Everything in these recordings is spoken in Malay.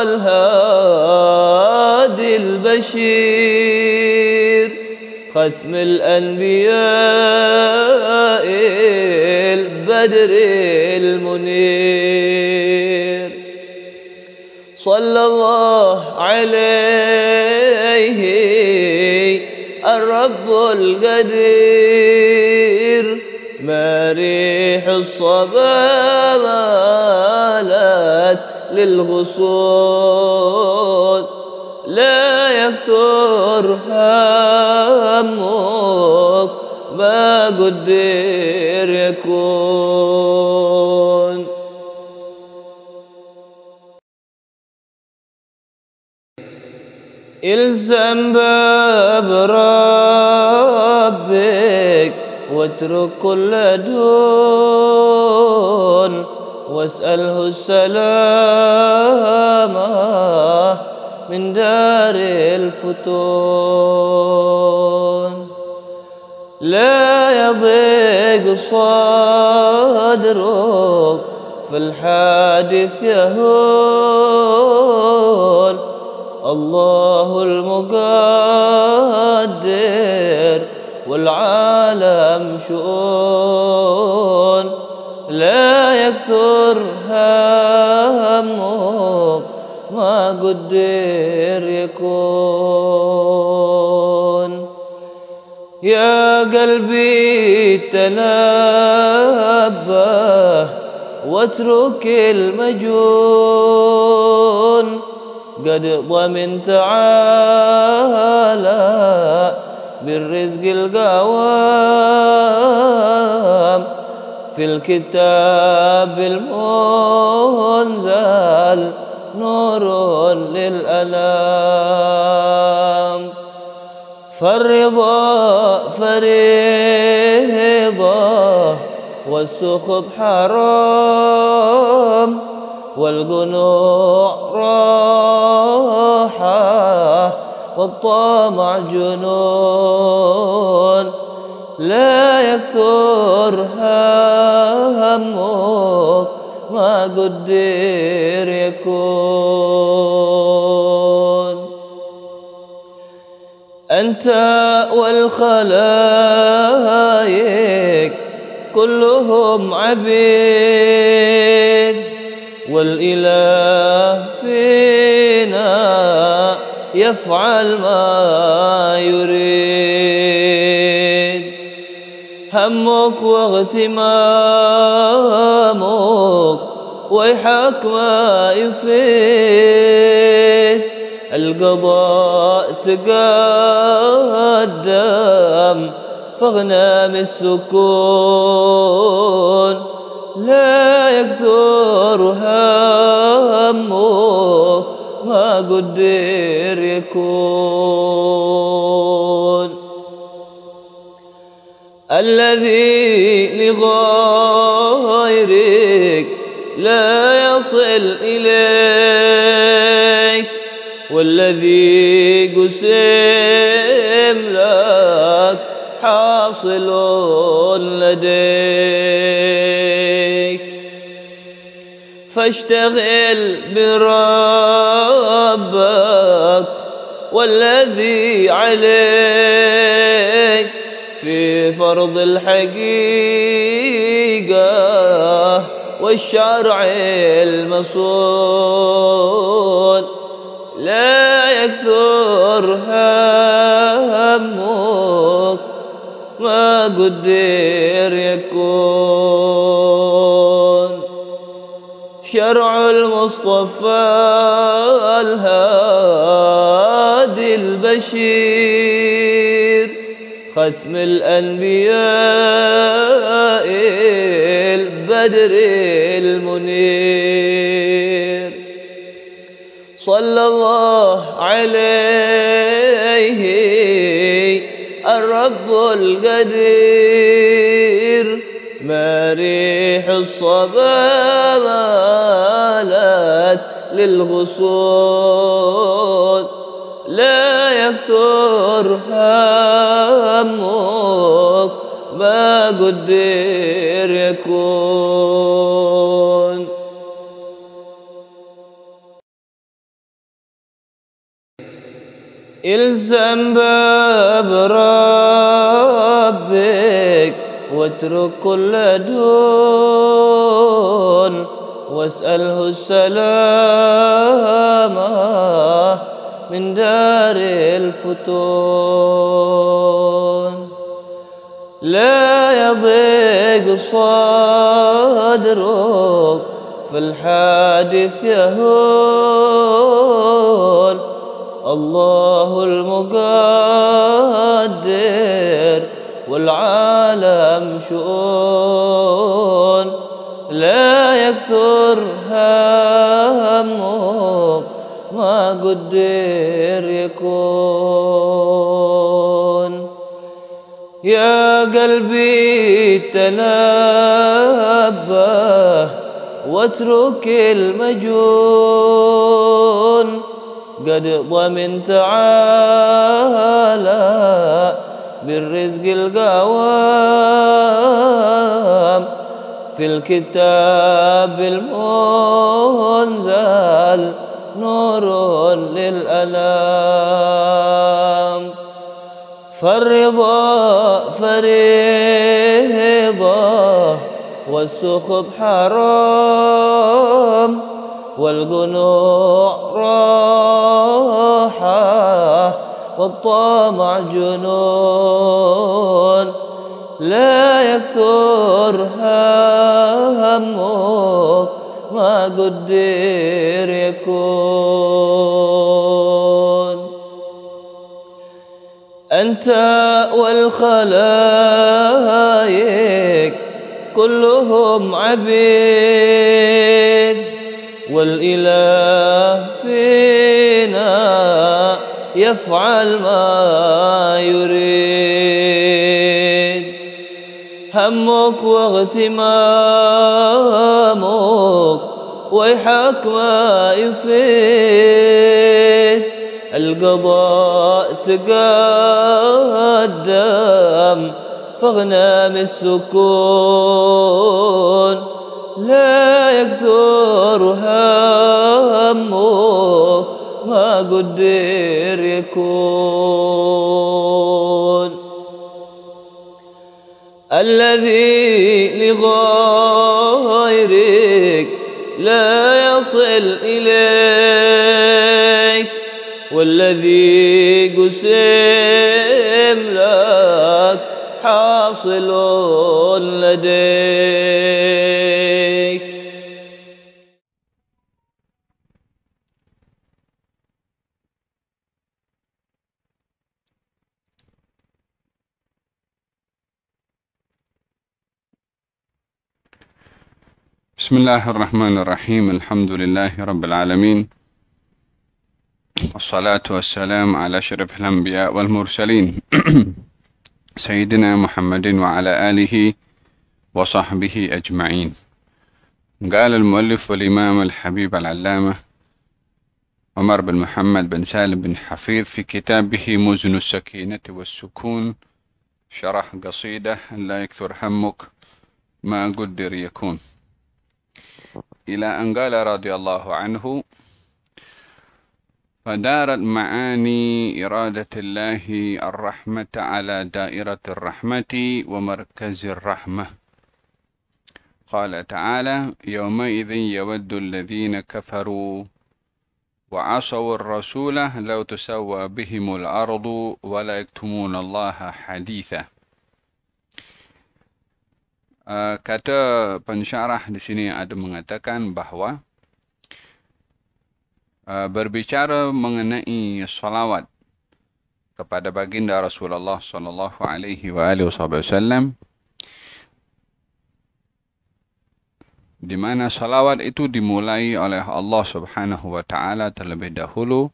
الهادي البشير ختم الأنبياء البدر المنير صلى الله عليه الرب القدير ما ريح الصبا مالت للغصون لا يكثر همك ما قدر يكون الزم باب ربك واترك كل دون واسأله السلامة من دار الفتون لا يضيق صدرك في الحادث يهون الله المقدر والعالم شؤون لا يكثر همك ما قدر يكون يا قلبي تنبه واترك المجون قد ضمنت تعالى بالرزق القوام في الكتاب المنزل نور للأنام فالرضا فريضة والسخط حرام والقنوع راحة والطمع جنون لا يكثر همك ما قدر يكون أنت والخلائق كلهم عبيد والإله فينا يفعل ما يريد همك واغتمامك ويحك ما يفيد القضاء تقدم فاغنم السكون لا يكثر همك ما قدر يكون الذي لغيرك لا يصل إليك والذي قسم لك حاصل لديك فاشتغل بربك والذي عليك في فرض الحقيقة والشرع المصون لا يكثر همك ما قدر يكون شرع المصطفى الهادي البشير ختم الأنبياء البدر المنير صلى الله عليه الرب القدير ما ريح الصبا مالت للغصون لا يكثر همك ما قدر يكون الزم باب ربك واترك كل دون واسأله السلامة من دار الفتون. لا يضيق صدرك في الحادث يهون، الله المقدر والعالم شؤون. لا يكثر همك ما قدر يكون. يا قلبي تنبه واترك المجون، قد ضمن تعالى بالرزق القوام في الكتاب المنزل نور للأنام. فالرضا فريضة والسخط حرام، والقنوع راحة والطمع جنون. لا يكثر همك ما قدر يكون. أنت والخلائق كلهم عبيد، والإله فينا يفعل ما يريد. همك واغتمامك ويحك ما يفيد، القضاء تقدم فاغنم السكون. لا يكثر همك ما قدر يكون. الذي لغيرك لا يصل إليك، والذي قسم لك حاصل لديك. بسم الله الرحمن الرحيم. الحمد لله رب العالمين، والصلاة والسلام على أشرف الأنبياء والمرسلين سيدنا محمد وعلى آله وصحبه أجمعين. قال المؤلف والإمام الحبيب العلامة عمر بن محمد بن سالم بن حفيظ في كتابه مزن السكينة والسكون شرح قصيدة لا يكثر همك ما قدر يكون، إلى أن قال رضي الله عنه: فدارت معاني إرادة الله الرحمة على دائرة الرحمة ومركز الرحمة. قال تعالى: يومئذ يود الذين كفروا وعصوا الرسول لو تسوى بهم الأرض ولا يكتمون الله حديثا. Kata pensyarah di sini ada mengatakan bahwa berbicara mengenai salawat kepada baginda Rasulullah sallallahu alaihi wasallam, di mana salawat itu dimulai oleh Allah Subhanahu wa taala terlebih dahulu,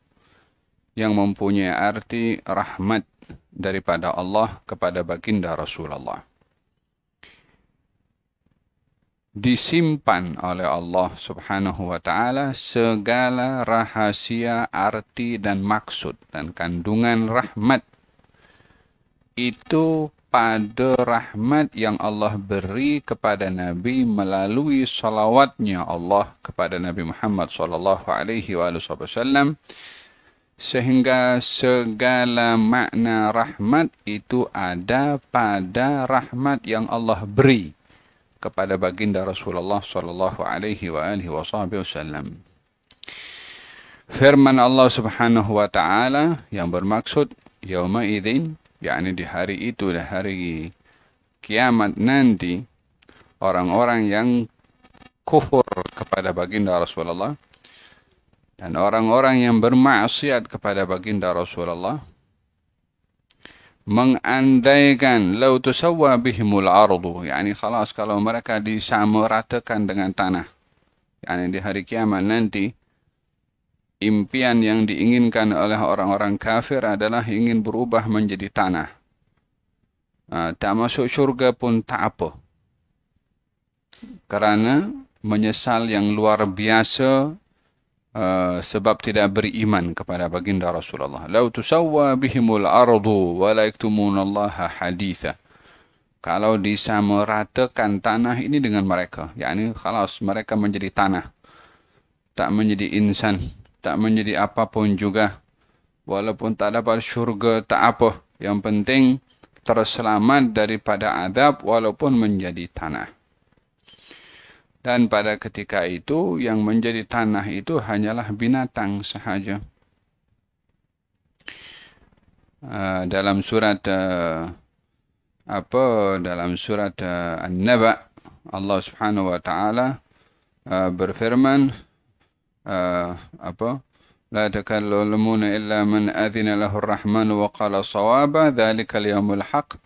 yang mempunyai arti rahmat daripada Allah kepada baginda Rasulullah. Disimpan oleh Allah Subhanahu wa taala segala rahasia, arti dan maksud dan kandungan rahmat itu pada rahmat yang Allah beri kepada Nabi melalui salawatnya Allah kepada Nabi Muhammad sallallahu alaihi wasallam, sehingga segala makna rahmat itu ada pada rahmat yang Allah beri kepada baginda Rasulullah sallallahu alaihi wasallam. Firman Allah Subhanahu wa taala yang bermaksud yauma idzin, yakni di hari itu, di hari kiamat nanti, orang-orang yang kufur kepada baginda Rasulullah dan orang-orang yang bermaksiat kepada baginda Rasulullah mengandaikan lau tusawwa bihimul ardu, yakni khalas kalau mereka disamaratakan dengan tanah, yakni di hari kiamat nanti impian yang diinginkan oleh orang-orang kafir adalah ingin berubah menjadi tanah. Tak masuk syurga pun tak apa, karena menyesal yang luar biasa sebab tidak beriman kepada baginda Rasulullah. Lau tusawwa bihimul ardu wa la yaktumunallaha haditha. Kalau disamaratakan tanah ini dengan mereka, yakni khalas mereka menjadi tanah, tak menjadi insan, tak menjadi apapun juga, walaupun tak dapat syurga tak apa, yang penting terselamat daripada azab walaupun menjadi tanah. Dan pada ketika itu yang menjadi tanah itu hanyalah binatang sahaja. Dalam surat dalam surat An-Naba, Allah Subhanahu wa taala berfirman la takallamuna illa man adzina lahu ar-rahmanu wa qala shawaba dzalika al-yawmul haqq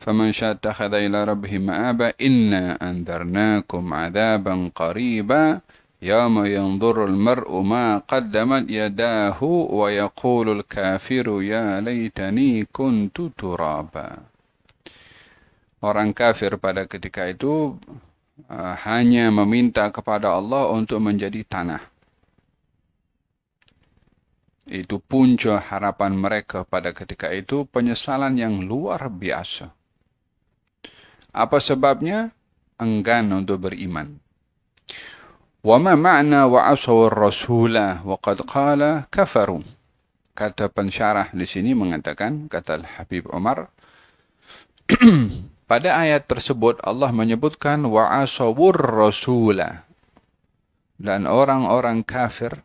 فمن شاء اتخذ إلى ربه مآبا إنا أنذرناكم عذابا قريبا يوم ينظر المرء ما قدمت يداه ويقول الكافر يا ليتني كنت ترابا. Orang kafir pada ketika itu hanya meminta kepada Allah untuk menjadi tanah. Itu punca harapan mereka pada ketika itu, penyesalan yang luar biasa. Apa sebabnya? Enggan untuk beriman. Wa ma ma'na wa asaw ar-rasula wa qad qala kafaru. Kata pensyarah di sini mengatakan, kata Habib Umar, pada ayat tersebut Allah menyebutkan wa asawur rasula, dan orang-orang kafir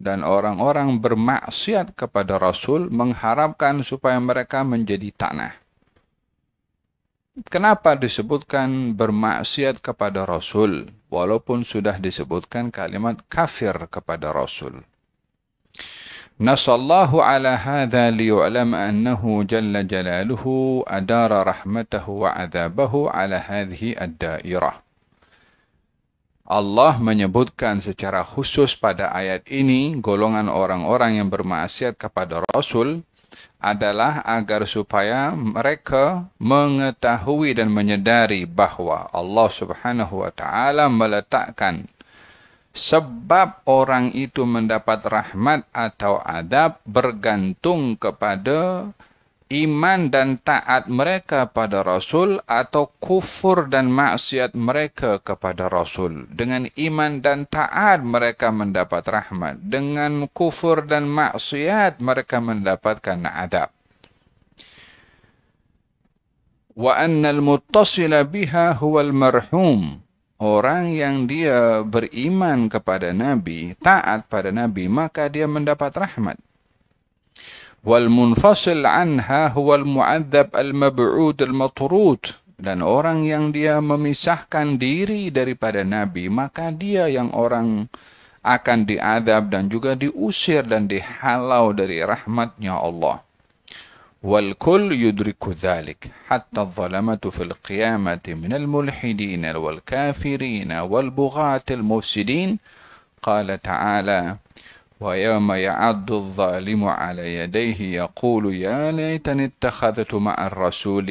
dan orang-orang bermaksiat kepada Rasul mengharapkan supaya mereka menjadi tanah. Kenapa disebutkan bermaksiat kepada Rasul, walaupun sudah disebutkan kalimat kafir kepada Rasul? Nasallahu ala hadha liyu'lam annahu jalla jalaluhu adara rahmatahu wa adzabahu ala hadhihi ad-dairah. Allah menyebutkan secara khusus pada ayat ini golongan orang-orang yang bermaksiat kepada Rasul adalah agar supaya mereka mengetahui dan menyadari bahwa Allah Subhanahu wa taala meletakkan sebab orang itu mendapat rahmat atau azab bergantung kepada iman dan taat mereka pada Rasul atau kufur dan maksiat mereka kepada Rasul. Dengan iman dan taat mereka mendapat rahmat, dengan kufur dan maksiat mereka mendapatkan azab. Wa annal muttasila biha huwal marhum. Orang yang dia beriman kepada Nabi, taat pada Nabi, maka dia mendapat rahmat. Wal munfasil anha huwal mu'adzab al-mab'ud al-matrud. Dan orang yang dia memisahkan diri daripada Nabi, maka dia yang orang akan diadab dan juga diusir dan dihalau dari rahmatnya Allah. Wal kull yudriku dhalik hatta adh-dhalamatu fil qiyamati minal mulhidin wal kafirin wal bughatil mufsidin. Qala ta'ala وَيَوْمَ يَعَضُّ الظَّالِمُ عَلَى يَدَيْهِ يَقُولُ يَا لَيْتَنِي اتَّخَذْتُ مَعَ الرَّسُولِ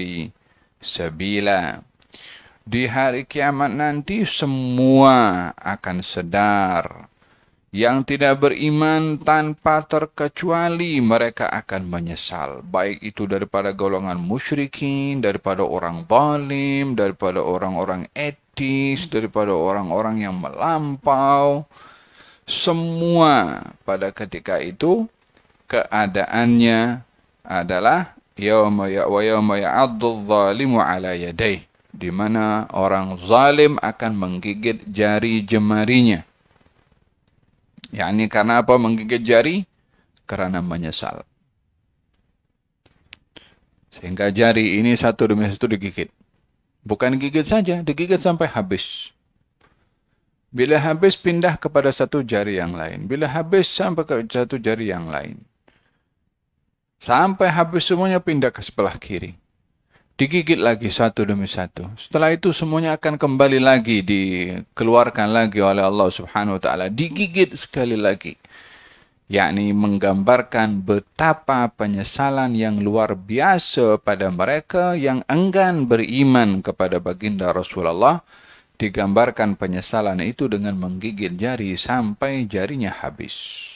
سَبِيلًا. Di hari kiamat nanti semua akan sadar. Yang tidak beriman tanpa terkecuali mereka akan menyesal. Baik itu daripada golongan musyrikin, daripada orang zalim, daripada orang-orang etis, daripada orang-orang yang melampau. Semua pada ketika itu keadaannya adalah yawma ya'addu dhalimu ala yadayh, di mana orang zalim akan menggigit jari jemarinya. Yakni karena apa menggigit jari? Karena menyesal. Sehingga jari ini satu demi satu digigit. Bukan gigit saja, digigit sampai habis. Bila habis pindah kepada satu jari yang lain. Bila habis sampai ke satu jari yang lain. Sampai habis semuanya pindah ke sebelah kiri. Digigit lagi satu demi satu. Setelah itu semuanya akan kembali lagi, dikeluarkan lagi oleh Allah Subhanahu wa taala, digigit sekali lagi. Yakni menggambarkan betapa penyesalan yang luar biasa pada mereka yang enggan beriman kepada baginda Rasulullah. Digambarkan penyesalan itu dengan menggigit jari sampai jarinya habis.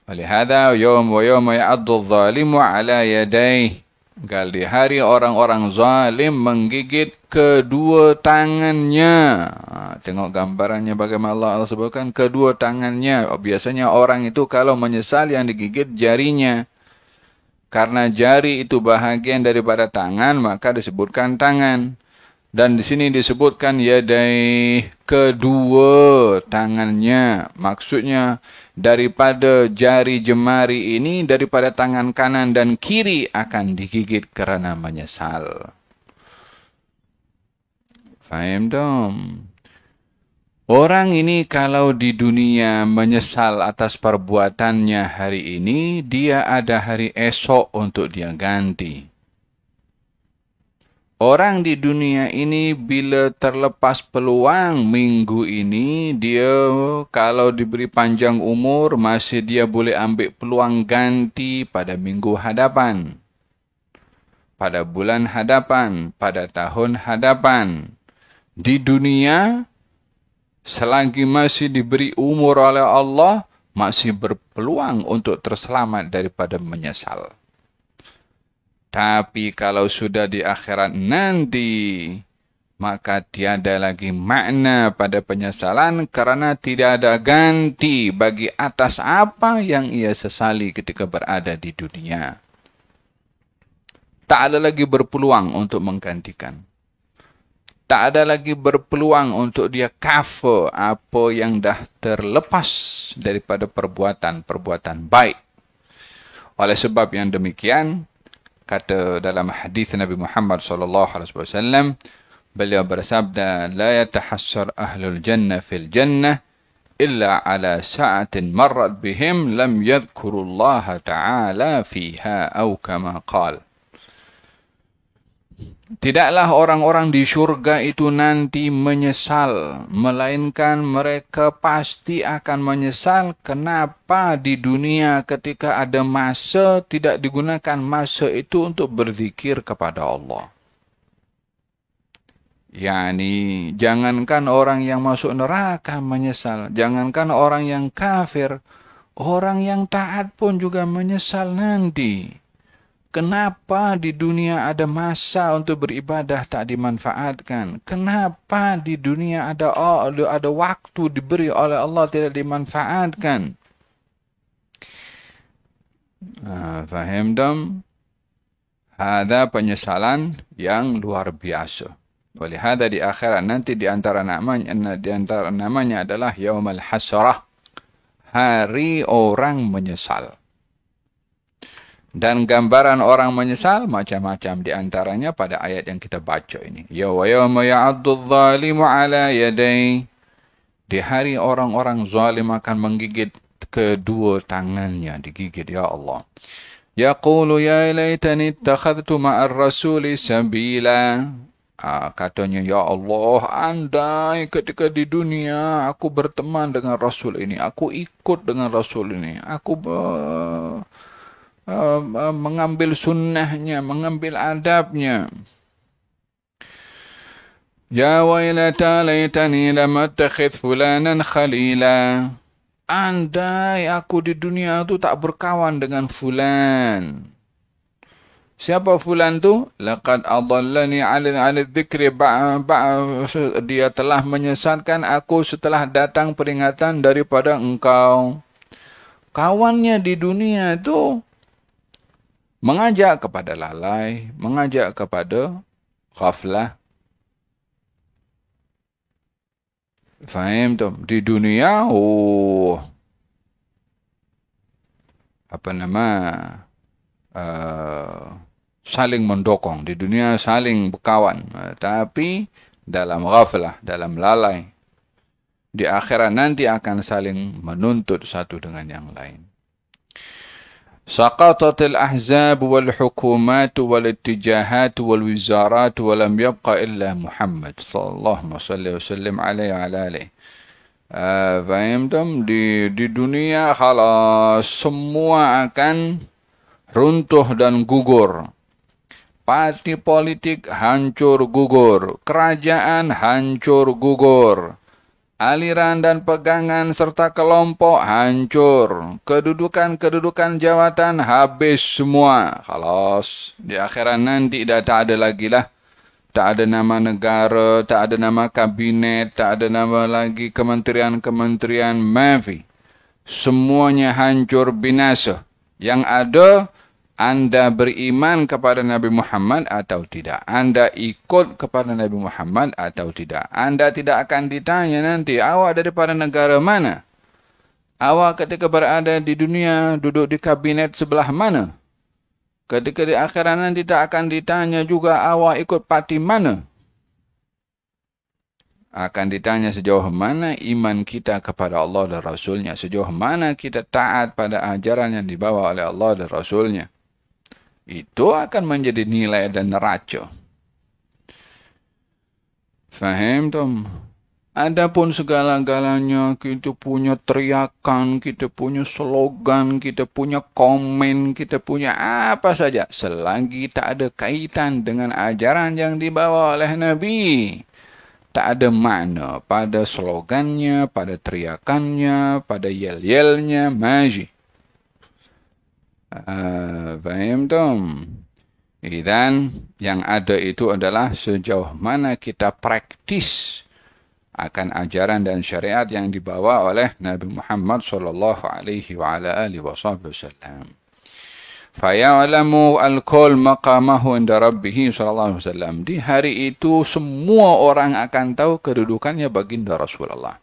Walihada yawm wa yawma ya'addu dhalimu ala yadayh. Gal di hari orang-orang zalim menggigit kedua tangannya. Tengok gambarannya bagaimana Allah sebutkan kedua tangannya. Biasanya orang itu kalau menyesal yang digigit jarinya. Karena jari itu bahagian daripada tangan, maka disebutkan tangan. Dan di sini disebutkan yadai, kedua tangannya. Maksudnya daripada jari jemari ini, daripada tangan kanan dan kiri akan digigit kerana menyesal. Faham dong? Orang ini kalau di dunia menyesal atas perbuatannya hari ini, dia ada hari esok untuk dia ganti. Orang di dunia ini bila terlepas peluang minggu ini, dia kalau diberi panjang umur, masih dia boleh ambil peluang ganti pada minggu hadapan, pada bulan hadapan, pada tahun hadapan. Di dunia, selagi masih diberi umur oleh Allah, masih berpeluang untuk terselamat daripada menyesal. Tapi kalau sudah di akhirat nanti, maka tiada lagi makna pada penyesalan kerana tidak ada ganti bagi atas apa yang ia sesali ketika berada di dunia. Tak ada lagi berpeluang untuk menggantikan. Tak ada lagi berpeluang untuk dia cover apa yang dah terlepas daripada perbuatan-perbuatan baik. Oleh sebab yang demikian, kata dalam hadis Nabi Muhammad SAW, beliau bersabda, la yatahassar ahlul jannah fil jannah illa ala sa'atin marrat bihim lam yadhkurullaha ta'ala fiha atau kama qala. Tidaklah orang-orang di syurga itu nanti menyesal, melainkan mereka pasti akan menyesal kenapa di dunia ketika ada masa tidak digunakan masa itu untuk berzikir kepada Allah. Yani jangankan orang yang masuk neraka menyesal, jangankan orang yang kafir, orang yang taat pun juga menyesal nanti. Kenapa di dunia ada masa untuk beribadah tak dimanfaatkan? Kenapa di dunia ada waktu diberi oleh Allah tidak dimanfaatkan? Faham dong? Ada penyesalan yang luar biasa. Oleh hada di akhirat nanti di antara namanya adalah Yaumul Hasrah, hari orang menyesal. Dan gambaran orang menyesal macam-macam, di antaranya pada ayat yang kita baca ini. Ya wa yawma ya'addu dhalimu ala yadayhi. Di hari orang-orang zalim akan menggigit kedua tangannya, digigit ya Allah. Yaqulu ya laitani ittakhadhtu ma'ar rasuli sabila. Katanya, ya Allah, andai ketika di dunia aku berteman dengan Rasul ini, aku ikut dengan Rasul ini, aku mengambil sunnahnya, mengambil adabnya. Ya wailata laitani lam attakhidh fulanan khalila. Andai aku di dunia itu tak berkawan dengan fulan. Siapa fulan tu? Laqad adallani 'ala dzikri dia telah menyesatkan aku setelah datang peringatan daripada engkau. kawannya di dunia itu mengajak kepada lalai, mengajak kepada ghaflah. Faham tu? Di dunia, saling mendokong. Di dunia saling berkawan. Tapi dalam ghaflah, dalam lalai. Di akhirat nanti akan saling menuntut satu dengan yang lain. سقطت الأحزاب والحكومات والاتجاهات والوزارات ولم يبق إلا محمد صلى الله وسلم عليه وعلى آله. Faham? Di dunia khalas semua akan runtuh dan gugur. Parti politik hancur gugur, kerajaan hancur gugur. Aliran dan pegangan serta kelompok hancur. Kedudukan jawatan habis semua. Khalas. Di akhirat nanti dah tak ada lagi lah. Tak ada nama negara, tak ada nama kabinet, tak ada nama lagi kementerian-kementerian. Mafi. Semuanya hancur binasa. Yang ada, anda beriman kepada Nabi Muhammad atau tidak? Anda ikut kepada Nabi Muhammad atau tidak? Anda tidak akan ditanya nanti, awak daripada negara mana? Awak ketika berada di dunia, duduk di kabinet sebelah mana? Ketika di akhirat nanti tak akan ditanya juga, awak ikut parti mana? Akan ditanya sejauh mana iman kita kepada Allah dan Rasulnya. Sejauh mana kita taat pada ajaran yang dibawa oleh Allah dan Rasulnya. Itu akan menjadi nilai dan neraca. Faham tu? Adapun segala-galanya, kita punya teriakan, kita punya slogan, kita punya komen, kita punya apa saja. Selagi tak ada kaitan dengan ajaran yang dibawa oleh Nabi, tak ada makna pada slogannya, pada teriakannya, pada yel-yelnya, maji. Faham tu? Dan yang ada itu adalah sejauh mana kita praktis akan ajaran dan syariat yang dibawa oleh Nabi Muhammad sallallahu alaihi wa ala alihi wasallam. Faya'lamu al-kull maqamahu inda rabbih sallallahu alaihi wasallam. Di hari itu semua orang akan tahu kedudukannya baginda Rasulullah.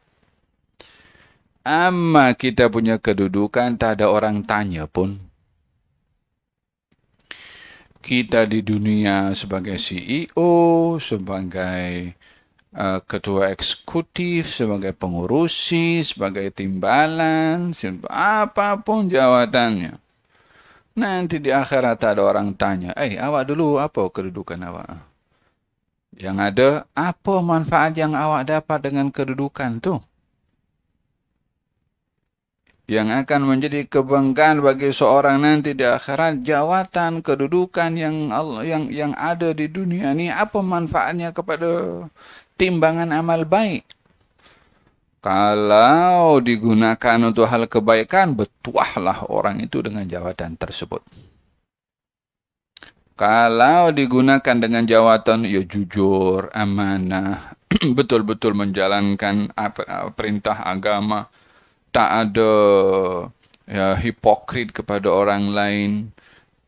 Amma kita punya kedudukan tak ada orang tanya pun. Kita di dunia sebagai CEO, sebagai ketua eksekutif, sebagai pengurusi, sebagai timbalan, apapun jawatannya. Nanti di akhirat ada orang tanya, awak dulu apa kedudukan awak? Yang ada, apa manfaat yang awak dapat dengan kedudukan tu? Yang akan menjadi kebanggaan bagi seorang nanti di akhirat, jawatan, kedudukan yang ada di dunia ni, apa manfaatnya kepada timbangan amal baik? Kalau digunakan untuk hal kebaikan, bertuahlah orang itu dengan jawatan tersebut. Kalau digunakan dengan jawatan, ya jujur, amanah, betul-betul menjalankan perintah agama, tak ada hipokrit kepada orang lain,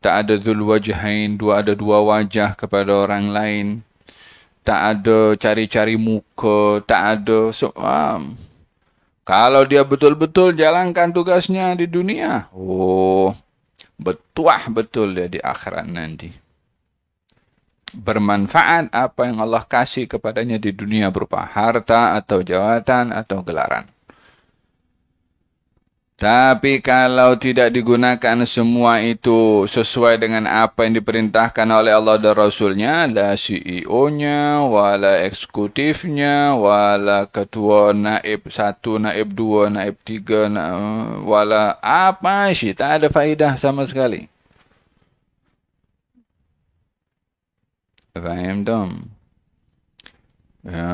tak ada dzul wajhain, ada dua wajah kepada orang lain, tak ada cari-cari muka, tak ada kalau dia betul-betul jalankan tugasnya di dunia, betul dia di akhirat nanti. Bermanfaat apa yang Allah kasih kepadanya di dunia berupa harta atau jawatan atau gelaran. Tapi kalau tidak digunakan semua itu sesuai dengan apa yang diperintahkan oleh Allah dan Rasulnya, la CEO-nya, wala eksekutifnya, wala ketua naib 1, naib 2, naib 3, wala apa sih, tak ada faedah sama sekali. Faham dong?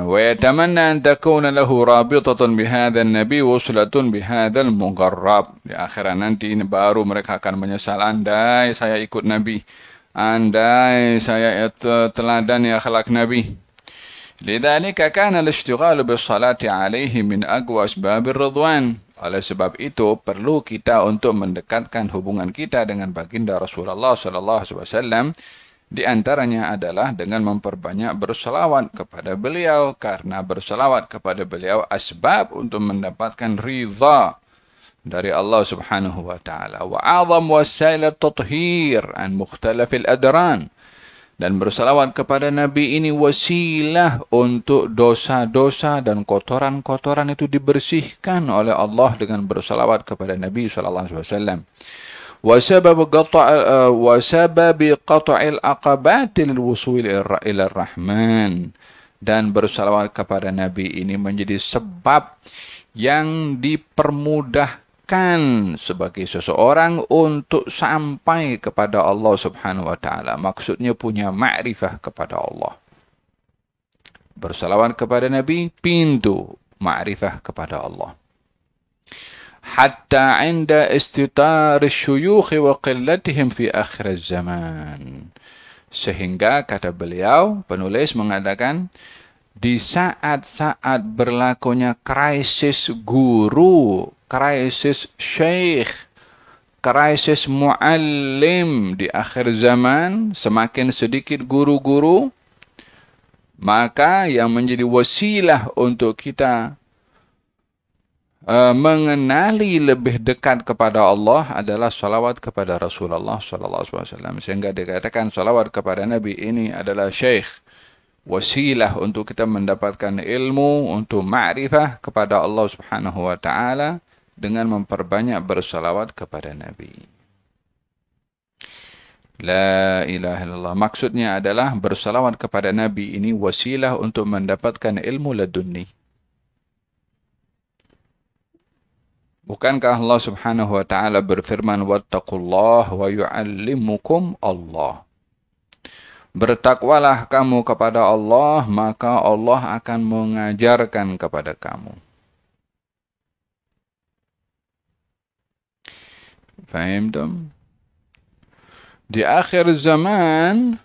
ويتمنى أن تكون له رابطة بهذا النبي وصلة بهذا المقرب. Di akhirat nanti ini baru mereka akan menyesal, andai saya ikut Nabi, andai saya teladan akhlak Nabi. لذلك كان الاشتغال بالصلاة عليه من أقوى أسباب الرضوان. Oleh sebab itu, perlu kita untuk mendekatkan hubungan kita dengan baginda Rasulullah sallallahu alaihi wasallam. Di antaranya adalah dengan memperbanyak berselawat kepada beliau, karena berselawat kepada beliau asbab untuk mendapatkan ridha dari Allah Subhanahu wa taala. Wa a'zam wasail at-tathhir an mukhtalafil adran. Dan berselawat kepada Nabi ini wasilah untuk dosa-dosa dan kotoran-kotoran itu dibersihkan oleh Allah dengan berselawat kepada Nabi sallallahu alaihi wasallam. وسبب قطع العقبات للوصول إلى الرحمن. Dan bersalawat kepada Nabi ini menjadi sebab yang dipermudahkan sebagai seseorang untuk sampai kepada Allah Subhanahu wa taala. Maksudnya punya ma'rifah kepada Allah. Bersalawat kepada Nabi pintu ma'rifah kepada Allah. Hatta 'inda istitar syuyukh wa qillatihim fi akhir zaman. Sehingga kata beliau, penulis mengatakan, di saat-saat berlakunya krisis guru, krisis syekh, krisis muallim di akhir zaman, semakin sedikit guru-guru, maka yang menjadi wasilah untuk kita mengenali lebih dekat kepada Allah adalah salawat kepada Rasulullah sallallahu alaihi wasallam. Sehingga dikatakan salawat kepada Nabi ini adalah syekh, wasilah untuk kita mendapatkan ilmu, untuk ma'rifah kepada Allah Subhanahu wa taala dengan memperbanyak bersalawat kepada Nabi. La ilaha illallah. Maksudnya adalah bersalawat kepada Nabi ini wasilah untuk mendapatkan ilmu ladunni. Bukankah Allah Subhanahu wa taala berfirman, wattaqullah wa yu'allimukum Allah. Bertakwalah kamu kepada Allah, maka Allah akan mengajarkan kepada kamu. Fahimtum? Di akhir zaman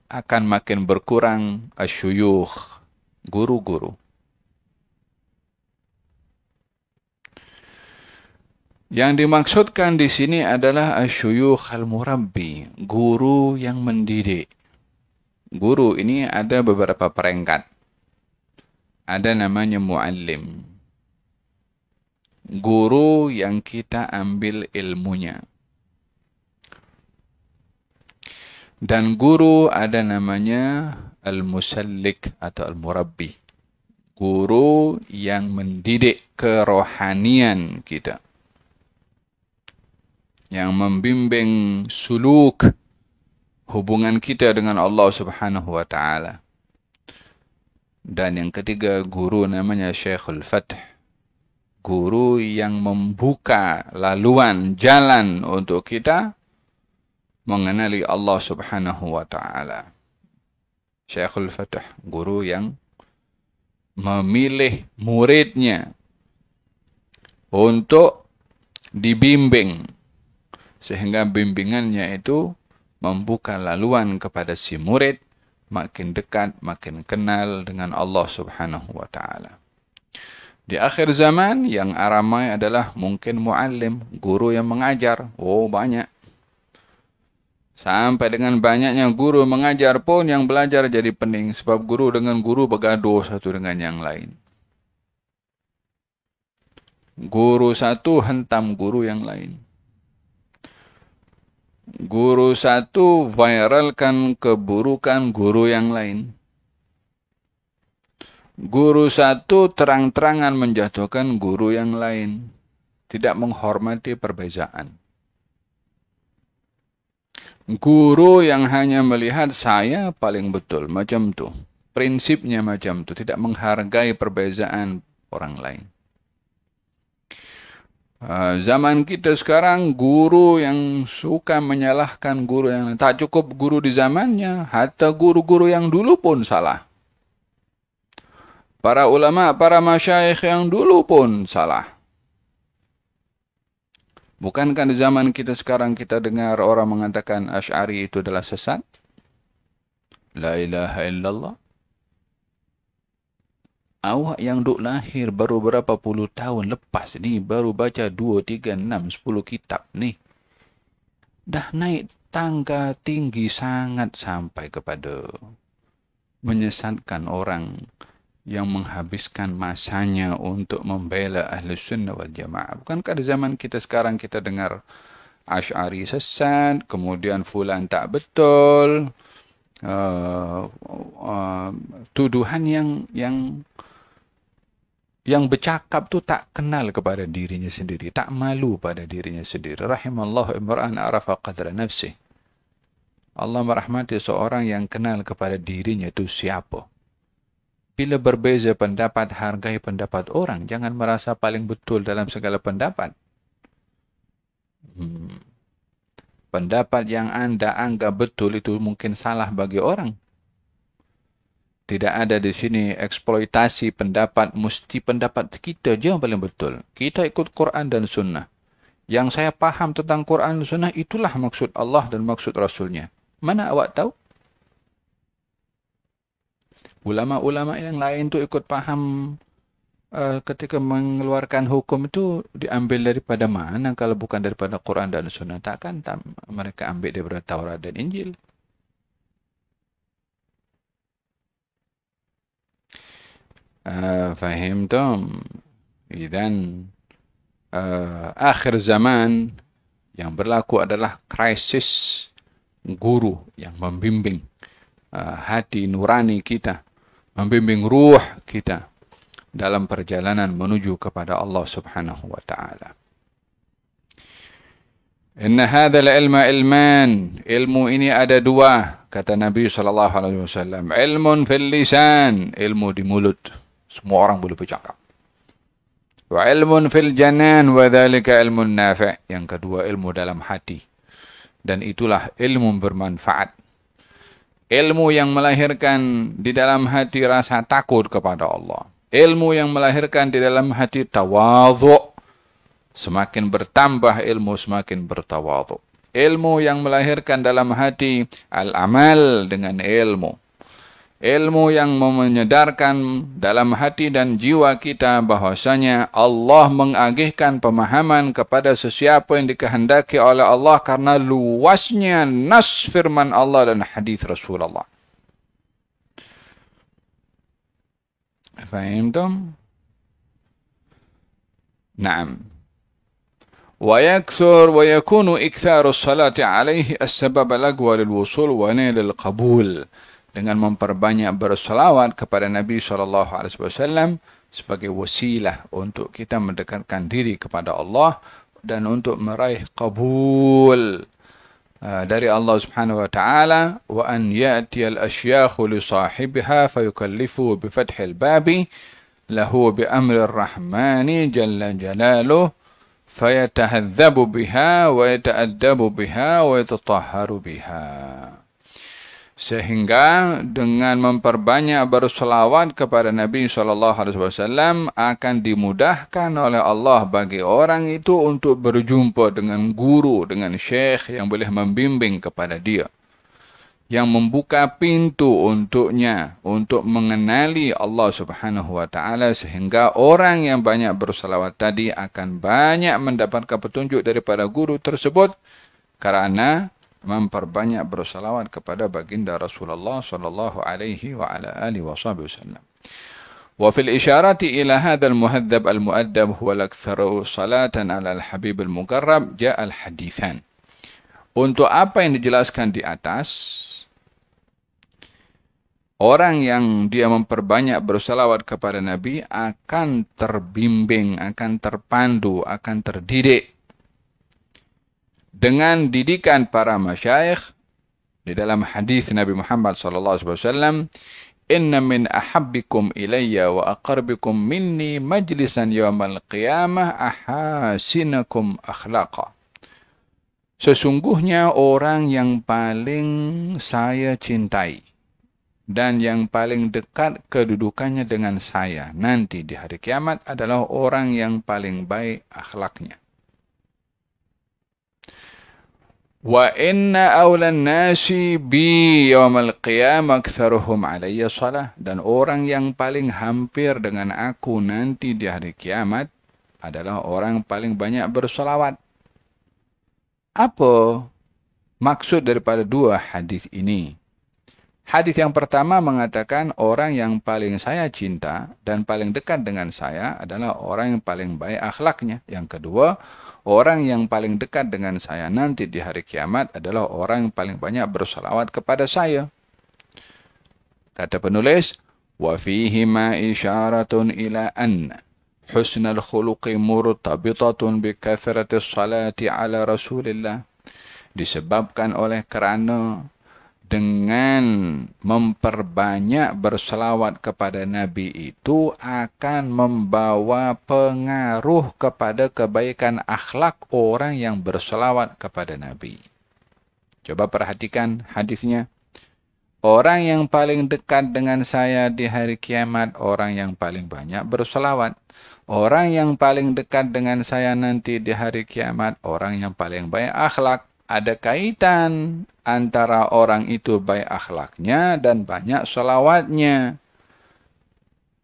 akan makin berkurang asyuyukh, guru-guru. Yang dimaksudkan di sini adalah asyuyukh al-murabbi, guru yang mendidik. Guru ini ada beberapa peringkat. Ada namanya muallim. Guru yang kita ambil ilmunya. Dan guru ada namanya al-musallik atau al-murabbi. Guru yang mendidik kerohanian kita. Yang membimbing suluk hubungan kita dengan Allah Subhanahu wa taala. Dan yang ketiga, guru namanya Syekhul Fath. Guru yang membuka laluan jalan untuk kita mengenali Allah Subhanahu wa taala. Syekhul Fath, guru yang memilih muridnya untuk dibimbing, sehingga bimbingannya itu membuka laluan kepada si murid makin dekat, makin kenal dengan Allah Subhanahu wa taala. Di akhir zaman yang ramai adalah mungkin muallim, guru yang mengajar. Oh, banyak. Sampai dengan banyaknya guru mengajar pun yang belajar jadi pening, sebab guru dengan guru bergaduh satu dengan yang lain. Guru satu hentam guru yang lain. Guru satu viralkan keburukan guru yang lain. Guru satu terang-terangan menjatuhkan guru yang lain. Tidak menghormati perbezaan. Guru yang hanya melihat saya paling betul, macam tu. Prinsipnya macam tu, tidak menghargai perbezaan orang lain. Zaman kita sekarang, guru yang suka menyalahkan guru yang lain. Tak cukup guru di zamannya, hatta guru-guru yang dulu pun salah. Para ulama, para masyayikh yang dulu pun salah. Bukankah di zaman kita sekarang kita dengar orang mengatakan Asy'ari itu adalah sesat? La ilaha illallah. Awak yang duk lahir baru berapa puluh tahun lepas ni, baru baca 2, 3, 6, 10 kitab ni. Dah naik tangga tinggi sangat sampai kepada menyesatkan orang yang menghabiskan masanya untuk membela Ahli Sunnah wal Jamaah. Bukankah di zaman kita sekarang kita dengar Asy'ari sesat, kemudian fulan tak betul, tuduhan yang bercakap tu tak kenal kepada dirinya sendiri, tak malu pada dirinya sendiri. Rahimallahu imra'an arafa qadra nafsih. Allah merahmati seorang yang kenal kepada dirinya itu siapa. Bila berbeza pendapat, hargai pendapat orang. Jangan merasa paling betul dalam segala pendapat. Pendapat yang anda anggap betul itu mungkin salah bagi orang. Tidak ada di sini eksploitasi pendapat, mesti pendapat kita je yang paling betul. Kita ikut Quran dan Sunnah. Yang saya faham tentang Quran dan Sunnah, itulah maksud Allah dan maksud Rasulnya. Mana awak tahu? Ulama-ulama yang lain tu ikut faham ketika mengeluarkan hukum itu diambil daripada mana kalau bukan daripada Quran dan Sunnah? Takkan mereka ambil daripada Taurat dan Injil. Fahimtum? Idzan akhir zaman yang berlaku adalah krisis guru yang membimbing hati nurani kita, membimbing ruh kita dalam perjalanan menuju kepada Allah Subhanahu wa taala. Inna hadzal ilma ilman, ilmu ini ada dua, kata Nabi sallallahu alaihi wasallam. Ilmun fil lisan, ilmu di mulut, semua orang boleh bercakap. Wa ilmun fil janan, wa dzalika ilmun nafi', yang kedua ilmu dalam hati, dan itulah ilmu bermanfaat. Ilmu yang melahirkan di dalam hati rasa takut kepada Allah. Ilmu yang melahirkan di dalam hati tawadhu. Semakin bertambah ilmu, semakin bertawadhu. Ilmu yang melahirkan dalam hati al-amal dengan ilmu. Ilmu yang menyedarkan dalam hati dan jiwa kita bahwasanya Allah mengagihkan pemahaman kepada sesiapa yang dikehendaki oleh Allah karena luasnya nas firman Allah dan hadis Rasulullah. Fahimtum? Naam. ويكثر ويكون إكثار الصلاة عليه السبب الأقوى للوصول ونيل القبول. Dengan memperbanyak berselawat kepada Nabi SAW sebagai wasilah untuk kita mendekatkan diri kepada Allah dan untuk meraih qabul dari Allah Subhanahu wa taala. Wa an ya'ti al-ashyakhu li sahibiha fayukallifu bi fathil babi lahu bi amri ar-rahmani jalla jalaluhu fayatahadzabu biha wa yata'addabu biha wa yatatahharu biha. Sehingga dengan memperbanyak berselawat kepada Nabi SAW akan dimudahkan oleh Allah bagi orang itu untuk berjumpa dengan guru, dengan syekh yang boleh membimbing kepada dia, yang membuka pintu untuknya untuk mengenali Allah Subhanahu wa taala, sehingga orang yang banyak berselawat tadi akan banyak mendapatkan petunjuk daripada guru tersebut karena memperbanyak bersalawat kepada baginda Rasulullah sallallahu alaihi wa ala alihi wasallam. Wa fil isharati ila hadzal muhadzab al muaddab huwa al-aktsaru salatan ala al-habib al-muqarrab jaa al-haditsan. Untuk apa yang dijelaskan di atas, orang yang dia memperbanyak bersalawat kepada Nabi akan terbimbing, akan terpandu, akan terdidik dengan didikan para masyayikh. Di dalam hadis Nabi Muhammad SAW, inna min ahabbikum ilayya wa aqrabikum minni majlisan yawmal qiyamah ahasinakum akhlaqa. Sesungguhnya orang yang paling saya cintai dan yang paling dekat kedudukannya dengan saya nanti di hari kiamat adalah orang yang paling baik akhlaknya. Wa inna awlan nasi bi yawmal qiyamah aktsaruhum alayya salah. Dan orang yang paling hampir dengan aku nanti di hari kiamat adalah orang paling banyak bersalawat. Apa maksud daripada dua hadis ini? Hadis yang pertama mengatakan orang yang paling saya cinta dan paling dekat dengan saya adalah orang yang paling baik akhlaknya. Yang kedua, orang yang paling dekat dengan saya nanti di hari kiamat adalah orang yang paling banyak bersalawat kepada saya. Kata penulis, wa fihi ma isyaratun ila anna husnal khuluqi murtabitatun bi kathrati salati ala Rasulillah. Disebabkan oleh kerana dengan memperbanyak berselawat kepada Nabi itu akan membawa pengaruh kepada kebaikan akhlak orang yang berselawat kepada Nabi. Coba perhatikan hadisnya. Orang yang paling dekat dengan saya di hari kiamat, orang yang paling banyak berselawat. Orang yang paling dekat dengan saya nanti di hari kiamat, orang yang paling baik akhlak. Ada kaitan antara orang itu baik akhlaknya dan banyak selawatnya.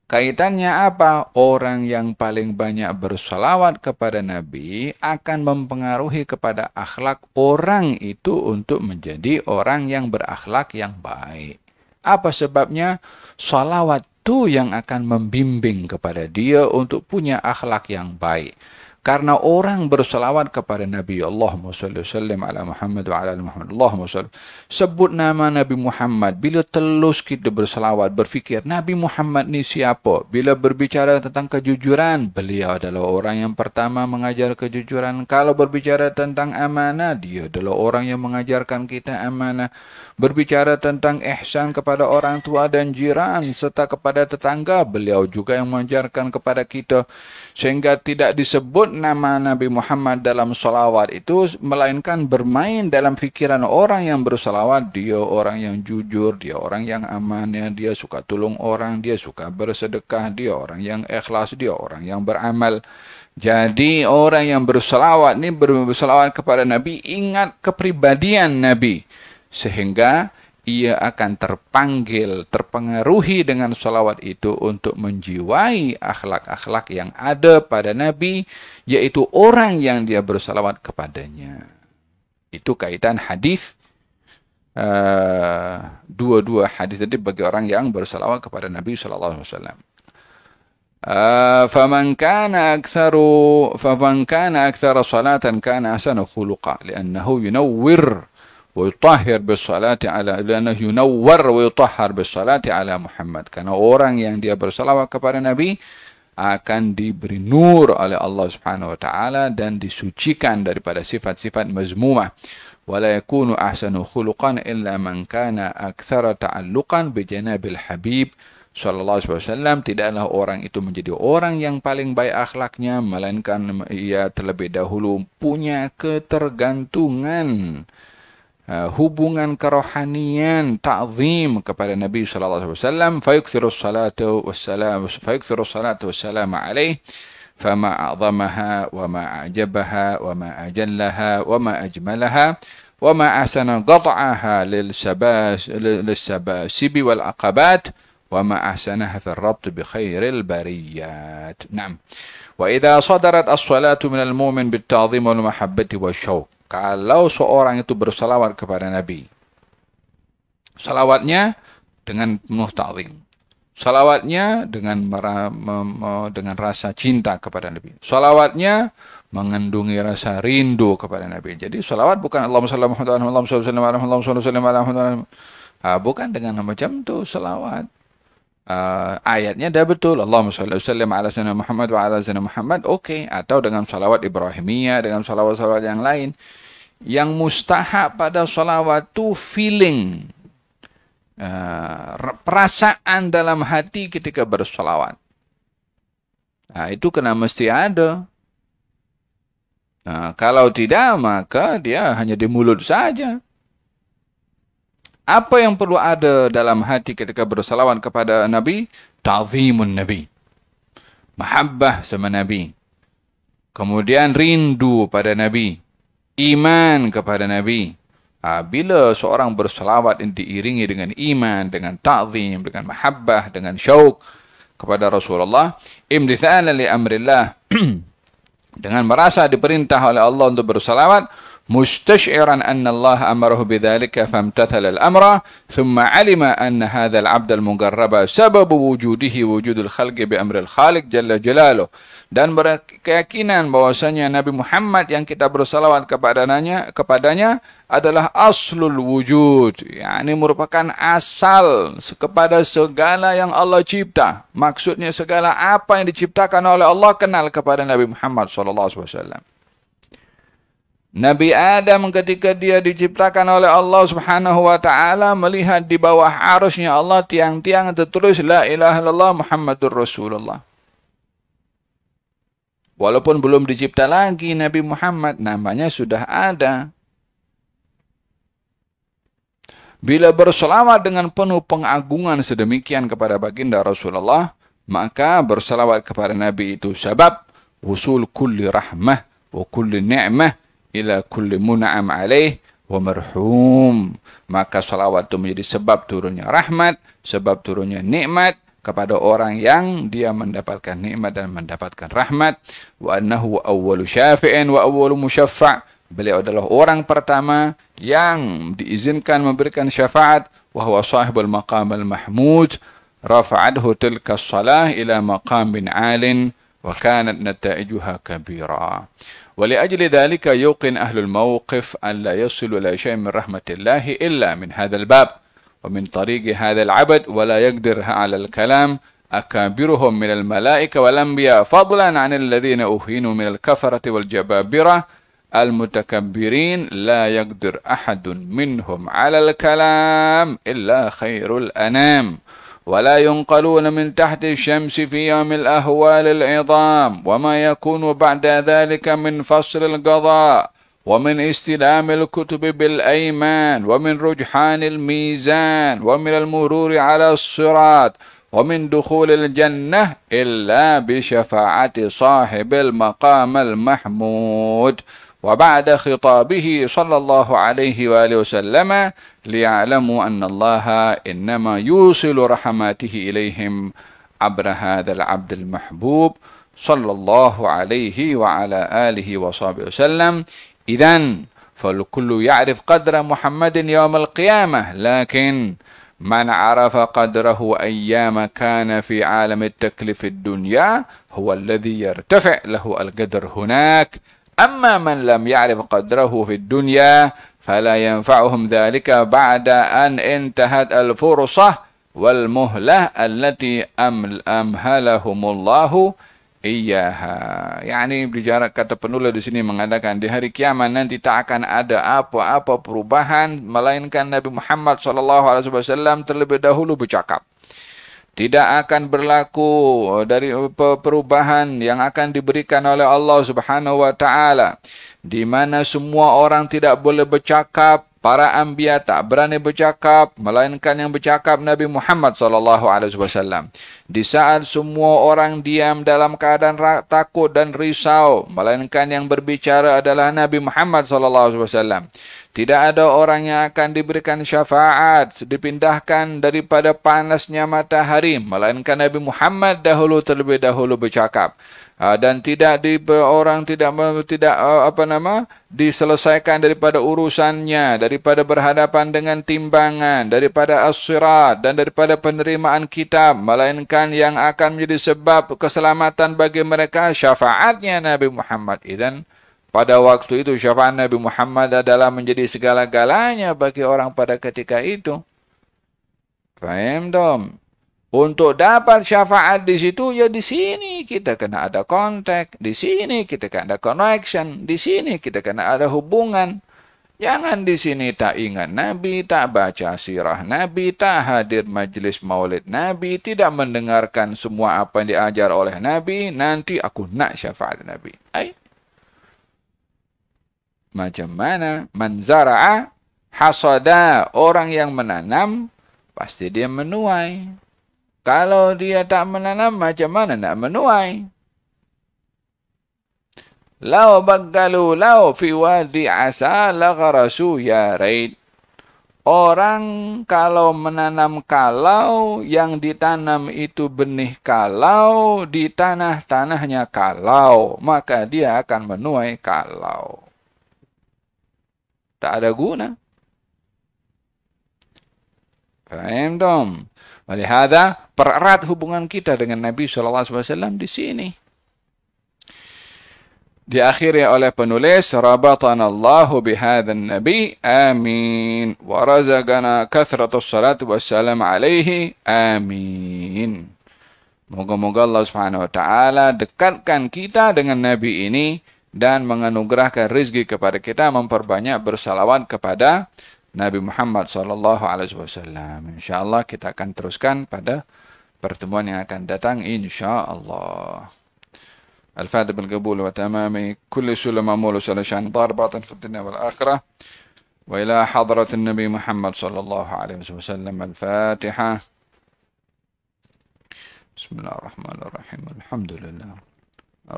Kaitannya apa? Orang yang paling banyak berselawat kepada Nabi akan mempengaruhi kepada akhlak orang itu untuk menjadi orang yang berakhlak yang baik. Apa sebabnya? Salawat itu yang akan membimbing kepada dia untuk punya akhlak yang baik. Karena orang berselawat kepada Nabi, Allahumma salli sallim ala Muhammad wa ala Muhammad, Allahumma salli. Sebut nama Nabi Muhammad. Bila telus kita berselawat, berfikir, Nabi Muhammad ni siapa? Bila berbicara tentang kejujuran, beliau adalah orang yang pertama mengajar kejujuran. Kalau berbicara tentang amanah, dia adalah orang yang mengajarkan kita amanah. Berbicara tentang ihsan kepada orang tua dan jiran, serta kepada tetangga, beliau juga yang mengajarkan kepada kita. Sehingga tidak disebut nama Nabi Muhammad dalam salawat itu, melainkan bermain dalam fikiran orang yang bersalawat. Dia orang yang jujur, dia orang yang amanah, dia suka tolong orang, dia suka bersedekah, dia orang yang ikhlas, dia orang yang beramal. Jadi orang yang bersalawat ni bersalawat kepada Nabi, ingat kepribadian Nabi. Sehingga ia akan terpanggil, terpengaruhi dengan salawat itu untuk menjiwai akhlak-akhlak yang ada pada Nabi, yaitu orang yang dia bersalawat kepadanya. Itu kaitan hadis, dua-dua hadis tadi bagi orang yang bersalawat kepada Nabi SAW. فمن كان أكثر صلاة كان أحسن خلقا لأنه ينور ويطهر بالصلاة على لأنه ينور ويطهر بالصلاة على محمد. Karena orang yang dia bersalawat kepada Nabi akan diberi nur oleh Allah Subhanahu wa taala dan disucikan daripada sifat-sifat mazmumah. ولا يكون أحسن خلقا إلا من كان أكثر تعلقا بجناب الحبيب sallallahu alaihi wasallam. Tidaklah orang itu menjadi orang yang paling baik akhlaknya, melainkan ia terlebih dahulu punya ketergantungan, hubungan kerohanian, ta'zim kepada Nabi sallallahu alaihi wasallam. Fayukthiru salatu wassalam alaihi fama a'zamaha wa ma a'jabaha wa ma ajallaha wa ma ajmalaha wa ma ahsana qat'aha lil sabasibi wal aqabat wa ma ahsanaha fi ar-rabt bi khairil bariyat. Naam. Wa idza sadarat as-salatu min al-mu'min bit-ta'zim wal mahabbati wasyauq. Kalau seorang itu bersalawat kepada Nabi, salawatnya dengan penuh ta'zim, salawatnya dengan rasa cinta kepada Nabi, salawatnya mengandungi rasa rindu kepada Nabi. Jadi salawat bukan Allahumma shalli ala Muhammad Allahumma shalli ala Muhammad Allahumma shalli ala Muhammad, bukan dengan macam tu salawat. Ayatnya dah betul, Allahumma shalli ala sayyidina Muhammad wa ala sayyidina Muhammad, okey. Atau dengan salawat Ibrahimiyah, dengan salawat-salawat yang lain. Yang mustahab pada salawat tu feeling, perasaan dalam hati ketika bersalawat. Itu kena mesti ada. Kalau tidak, maka dia hanya di mulut saja. Apa yang perlu ada dalam hati ketika bersalawat kepada Nabi? Ta'zimun Nabi, mahabbah sama Nabi, kemudian rindu pada Nabi, iman kepada Nabi. Bila seorang berselawat diiringi dengan iman, dengan ta'zim, dengan mahabbah, dengan syauq kepada Rasulullah, imtithalan li amrillah, dengan merasa diperintah oleh Allah untuk berselawat, mustash'iran anna Allah amarahu bidzalika famtathala al-amra thumma 'alima anna hadha al-'abd al-mugarraba sababu wujudihi wujudul khalqi bi amri al-khaliq jalla jalaluhu, dan berkeyakinan bahwasanya Nabi Muhammad yang kita bersalawat kepadanya adalah aslul wujud, yakni merupakan asal kepada segala yang Allah cipta. Maksudnya segala apa yang diciptakan oleh Allah kenal kepada Nabi Muhammad SAW. Nabi Adam ketika dia diciptakan oleh Allah Subhanahu wa taala, melihat di bawah arusnya Allah tiang-tiang tertulis la ilaha illallah Muhammadur Rasulullah. Walaupun belum dicipta lagi Nabi Muhammad, namanya sudah ada. Bila berselawat dengan penuh pengagungan sedemikian kepada baginda Rasulullah, maka berselawat kepada Nabi itu sebab wusul kulli rahmah wa kulli ni'mah ila kulli mun'am alaih wa marhum. Maka salawat itu menjadi sebab turunnya rahmat, sebab turunnya nikmat kepada orang yang dia mendapatkan nikmat dan mendapatkan rahmat. Wa annahu awwalu syafi'in wa awwalu musyaffa'. Beliau adalah orang pertama yang diizinkan memberikan syafaat, wa huwa sahibul maqam al-mahmud, rafa'adhu tilka as-salah ila maqamin 'alin wa kanat nata'ijuha kabira. ولأجل ذلك يوقن أهل الموقف أن لا يصل إلى شيء من رحمة الله إلا من هذا الباب ومن طريق هذا العبد، ولا يقدر على الكلام أكابرهم من الملائكة والأنبياء، فضلا عن الذين أهينوا من الكفرة والجبابرة المتكبرين. لا يقدر أحد منهم على الكلام إلا خير الأنام، ولا ينقلون من تحت الشمس في يوم الأهوال العظام، وما يكون بعد ذلك من فصل القضاء ومن استلام الكتب بالأيمان ومن رجحان الميزان ومن المرور على الصراط ومن دخول الجنة إلا بشفاعة صاحب المقام المحمود. وبعد خطابه صلى الله عليه وآله وسلم ليعلموا أن الله إنما يوصل رحماته إليهم عبر هذا العبد المحبوب صلى الله عليه وعلى آله وصحبه وسلم. إذن فالكل يعرف قدر محمد يوم القيامة، لكن من عرف قدره أيام كان في عالم التكليف الدنيا هو الذي يرتفع له القدر هناك. أما من لم يعرف قدره في الدنيا فلا ينفعهم ذلك بعد أن انتهت الفرصة والمهلة التي أمهلهم الله إياها. Yani bicara kata penulis di sini mengatakan di hari kiamat nanti tak akan ada apa-apa perubahan melainkan Nabi Muhammad SAW terlebih dahulu bercakap. Tidak akan berlaku dari perubahan yang akan diberikan oleh Allah Subhanahu wa taala, di mana semua orang tidak boleh bercakap. Para anbiya tak berani bercakap, melainkan yang bercakap Nabi Muhammad SAW. Di saat semua orang diam dalam keadaan takut dan risau, melainkan yang berbicara adalah Nabi Muhammad SAW. Tidak ada orang yang akan diberikan syafaat, dipindahkan daripada panasnya matahari, melainkan Nabi Muhammad terlebih dahulu bercakap. Dan orang tidak diselesaikan daripada urusannya, daripada berhadapan dengan timbangan, daripada as-sirat dan daripada penerimaan kitab, melainkan yang akan menjadi sebab keselamatan bagi mereka syafaatnya Nabi Muhammad. Dan pada waktu itu syafaat Nabi Muhammad adalah menjadi segala-galanya bagi orang pada ketika itu. Faham dong? Untuk dapat syafaat di situ, ya di sini kita kena ada kontak, di sini kita kena ada connection, di sini kita kena ada hubungan. Jangan di sini tak ingat Nabi, tak baca sirah Nabi, tak hadir majlis maulid Nabi, tidak mendengarkan semua apa yang diajar oleh Nabi, nanti aku nak syafaat Nabi. Macam mana? Man zara'a hasada. Orang yang menanam, pasti dia menuai. Kalau dia tak menanam, macam mana nak menuai? Lau bagalu lau fi wadi asa lagharasu ya raid. Orang kalau menanam kalau, yang ditanam itu benih kalau, di tanahnya kalau, maka dia akan menuai kalau. Tak ada guna. Paham dong? Walihada pererat hubungan kita dengan Nabi SAW di sini. Diakhiri oleh penulis, rabatana Allahu bihadzal nabi, amin. Wa razaqana kathratus salatu wassalam alaihi, amin. Moga-moga Allah Subhanahu wa taala dekatkan kita dengan nabi ini dan menganugerahkan rezeki kepada kita memperbanyak bersalawat kepada Nabi Muhammad sallallahu alaihi wasallam. Insyaallah kita akan teruskan pada pertemuan yang akan datang insyaallah. الفاتح بالقبول وتمامه كل سلم مولى سلشان ضاربات في الدنيا والآخرة وإلى حضرة النبي محمد صلى الله عليه وسلم الفاتحة بسم الله الرحمن الرحيم الحمد لله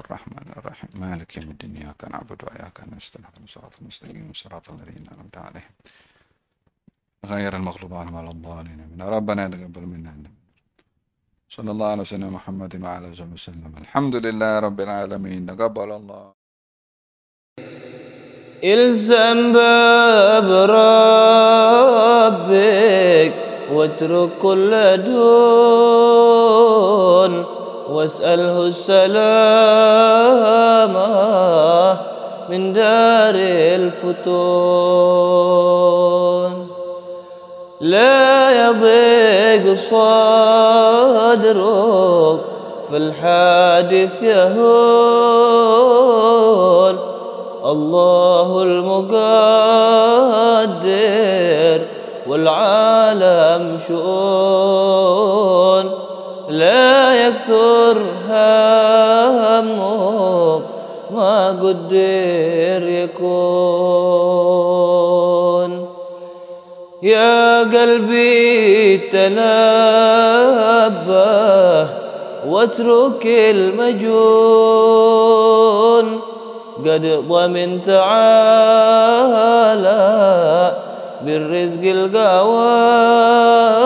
الرحمن الرحيم مالك يوم الدين إياك نعبد وإياك نستعين صراط المستقيم صراط الذين أنعمت عليهم غير المغضوب عليهم ولا الضالين ربنا تقبل منا صلى الله على سيدنا محمد وعلى آله وسلم الحمد لله رب العالمين تقبل الله. الزم باب ربك واترك كل دون واسأله السلامة من دار الفتون. لا يضيق صدرك في الحادث يهون. الله المقدر والعالم شؤون. لا يكثر همك ما قدر يكون. يا قلبي تنبه واترك المجون. قد ضمنت تعالى بالرزق القوام.